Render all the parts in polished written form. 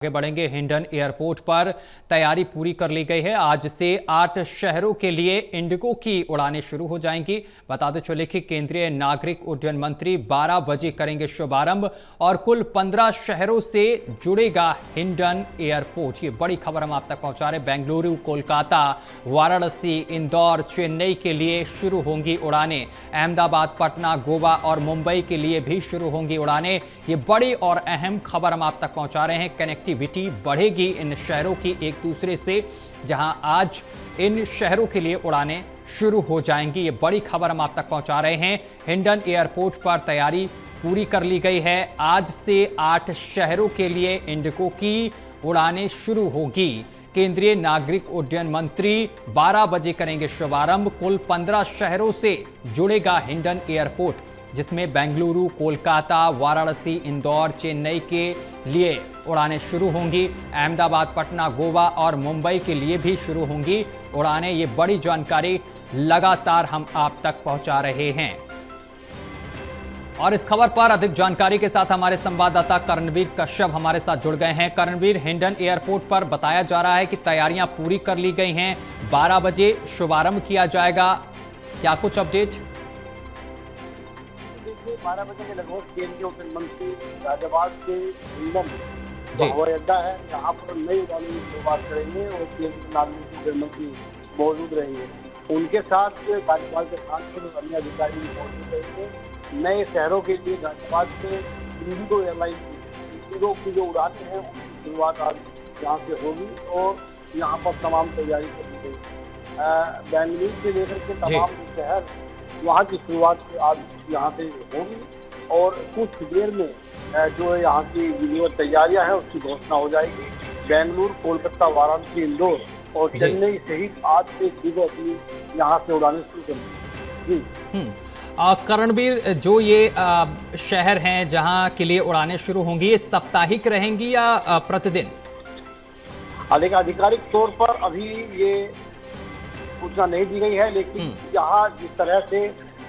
आगे बढ़ेंगे। हिंडन एयरपोर्ट पर तैयारी पूरी कर ली गई है। आज से 8 शहरों के लिए इंडिगो की उड़ानें शुरू हो जाएंगी। बताते चले कि केंद्रीय नागरिक उड्डयन मंत्री 12 बजे करेंगे शुभारंभ और कुल 15 शहरों से जुड़ेगा हिंडन एयरपोर्ट। ये बड़ी खबर हम आप तक पहुंचा रहे। बेंगलुरु, कोलकाता, वाराणसी, इंदौर, चेन्नई के लिए शुरू होंगी उड़ानें। अहमदाबाद, पटना, गोवा और मुंबई के लिए भी शुरू होंगी उड़ानें। ये बड़ी और अहम खबर हम आप तक पहुंचा रहे हैं। कनेक्टिविटी बढ़ेगी इन शहरों की एक दूसरे से, जहां आज इन शहरों के लिए उड़ानें शुरू हो जाएंगी। ये बड़ी खबर हम आप तक पहुंचा रहे हैं। हिंडन एयरपोर्ट पर तैयारी पूरी कर ली गई है। आज से 8 शहरों के लिए इंडिगो की उड़ानें शुरू होगी। केंद्रीय नागरिक उड्डयन मंत्री 12 बजे करेंगे शुभारंभ। कुल 15 शहरों से जुड़ेगा हिंडन एयरपोर्ट, जिसमें बेंगलुरु, कोलकाता, वाराणसी, इंदौर, चेन्नई के लिए उड़ानें शुरू होंगी। अहमदाबाद, पटना, गोवा और मुंबई के लिए भी शुरू होंगी उड़ानें। ये बड़ी जानकारी लगातार हम आप तक पहुंचा रहे हैं। और इस खबर पर अधिक जानकारी के साथ हमारे संवाददाता कर्णवीर कश्यप हमारे साथ जुड़ गए हैं। कर्णवीर, हिंडन एयरपोर्ट पर बताया जा रहा है कि तैयारियां पूरी कर ली गई हैं। 12 बजे शुभारंभ किया जाएगा, क्या कुछ अपडेट? 12 बजे के लगभग केंद्रीय उड्डयन मंत्री गाजियाबाद के हिंडन हवाई अड्डा है, यहाँ पर नई उड़ानों की शुरुआत करेंगे और केंद्रीय नागरिक उड्डयन मंत्री मौजूद रहेंगे। उनके साथ गाजियाबाद के सांसद और अन्य अधिकारी भी मौजूद रहेंगे। नए शहरों के लिए गाजियाबाद से इंडिगो एयरलाइन की जो उड़ानें हैं उनकी शुरुआत आज यहाँ से होगी और यहाँ पर तमाम तैयारी कर ली गई। बेंगलुरु से लेकर के तमाम शहर वहाँ की शुरुआत आज यहाँ से होगी और कुछ देर में जो यहाँ की विधिवत तैयारियां हैं उसकी घोषणा हो जाएगी। बेंगलुरु, कोलकाता, वाराणसी, इंदौर और चेन्नई सहित आज से चीजें अपनी यहाँ से उड़ानें शुरू करेंगी। जी करणवीर, जो ये शहर हैं जहाँ के लिए उड़ानें शुरू होंगी, ये साप्ताहिक रहेंगी या प्रतिदिन? आधिकारिक तौर पर अभी ये सूचना नहीं दी गई है, लेकिन यहाँ जिस तरह से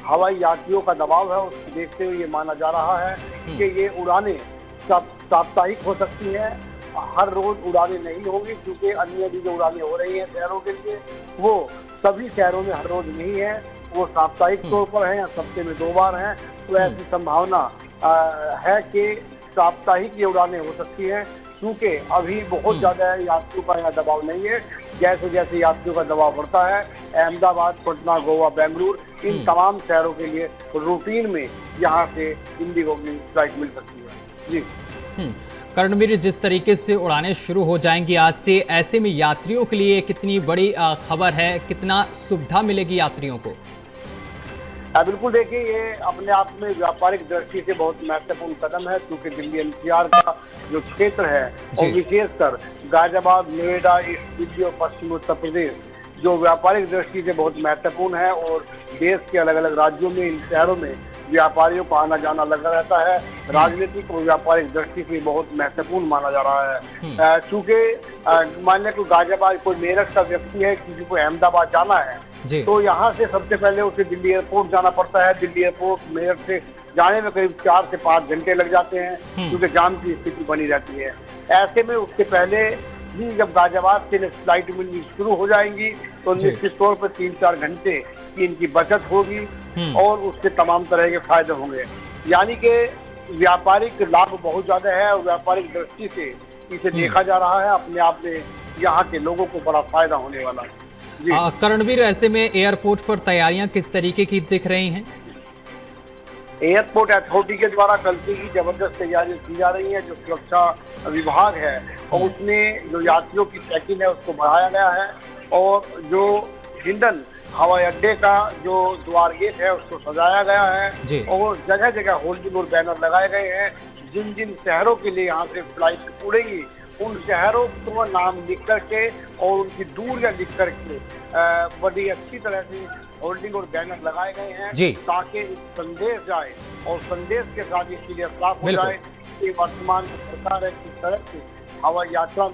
हवाई यात्रियों का दबाव है उसको देखते हुए ये माना जा रहा है कि ये उड़ानें साप्ताहिक हो सकती हैं। हर रोज उड़ानें नहीं होंगी, क्योंकि अन्य भी जो उड़ानें हो रही हैं शहरों के लिए वो सभी शहरों में हर रोज नहीं है, वो साप्ताहिक तौर पर है या हफ्ते में 2 बार हैं। तो ऐसी संभावना है कि साप्ताहिक ये उड़ानें हो सकती हैं, क्योंकि अभी बहुत ज्यादा यात्रियों का यहाँ दबाव नहीं है। जैसे जैसे यात्रियों का दबाव बढ़ता है, अहमदाबाद, पटना, गोवा, बेंगलुरु इन तमाम शहरों के लिए रूटीन में यहाँ से इंडिगो की फ्लाइट मिल सकती है। जी कर्णवीर, जिस तरीके से उड़ानें शुरू हो जाएंगी आज से, ऐसे में यात्रियों के लिए कितनी बड़ी खबर है, कितना सुविधा मिलेगी यात्रियों को? बिल्कुल, देखिए ये अपने आप में व्यापारिक दृष्टि से बहुत महत्वपूर्ण कदम है, क्योंकि दिल्ली एनसीआर का जो क्षेत्र है और विशेषकर गाजियाबाद, नोएडा, ईस्ट दिल्ली और पश्चिम उत्तर प्रदेश जो व्यापारिक दृष्टि से बहुत महत्वपूर्ण है और देश के अलग अलग राज्यों में इन शहरों में व्यापारियों का आना जाना लगा रहता है। राजनीतिक और व्यापारिक दृष्टि से बहुत महत्वपूर्ण माना जा रहा है, क्योंकि मान लें कोई गाजियाबाद कोई मेरठ का व्यक्ति है, किसी को अहमदाबाद जाना है तो यहाँ से सबसे पहले उसे दिल्ली एयरपोर्ट जाना पड़ता है। दिल्ली एयरपोर्ट मेरठ से जाने में करीब 4 से 5 घंटे लग जाते हैं, क्योंकि जाम की स्थिति बनी रहती है। ऐसे में उसके पहले ही जब गाजियाबाद से फ्लाइट मिलनी शुरू हो जाएंगी तो निश्चित तौर पर 3-4 घंटे की इनकी बचत होगी और उससे तमाम तरह के फायदे होंगे। यानी कि व्यापारिक लाभ बहुत ज्यादा है और व्यापारिक दृष्टि से इसे देखा जा रहा है। अपने आप में यहाँ के लोगों को बड़ा फायदा होने वाला है। कर्णवीर, ऐसे में एयरपोर्ट पर तैयारियां किस तरीके की दिख रही हैं? एयरपोर्ट अथॉरिटी के द्वारा कल से ही जबरदस्त तैयारी की जा रही है। जो सुरक्षा विभाग है और उसमें जो यात्रियों की चेकिंग है उसको बढ़ाया गया है और जो हिंडन हवाई अड्डे का जो द्वार गेट है उसको सजाया गया है और जगह जगह होल्डिंग और बैनर लगाए गए हैं। जिन जिन शहरों के लिए यहाँ से फ्लाइट उड़ेगी उन शहरों को नाम लिख करके और उनकी दूरियां लिख करके बड़ी अच्छी तरह से होल्डिंग और बैनर लगाए गए हैं, ताकि संदेश जाए और संदेश के साथ इसके लिए साफ हो जाए कि वर्तमान सरकार है किस तरह से हवाई यात्रा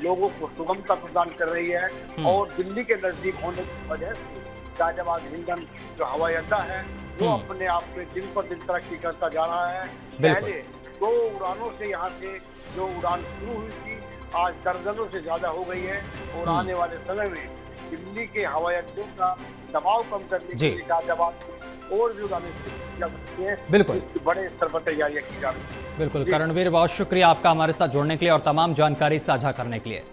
लोगों को सुगमता प्रदान कर रही है और दिल्ली के नजदीक होने की वजह से गाजियाबाद हिंडन जो हवाई अड्डा है वो अपने आप में दिन पर दिन तरक्की करता जा रहा है। पहले 2 उड़ानों से यहाँ से जो उड़ान शुरू हुई थी आज दर्जनों से ज्यादा हो गई है और आने वाले समय में दिल्ली के हवाई अड्डों का दबाव कम करने के लिए गाजियाबाद और भी उड़ानें जा सकती हैं। बिल्कुल। इसकी बड़े स्तर पर तैयारियां की जा रही हैं। बिल्कुल करणवीर, बहुत शुक्रिया आपका हमारे साथ जुड़ने के लिए और तमाम जानकारी साझा करने के लिए।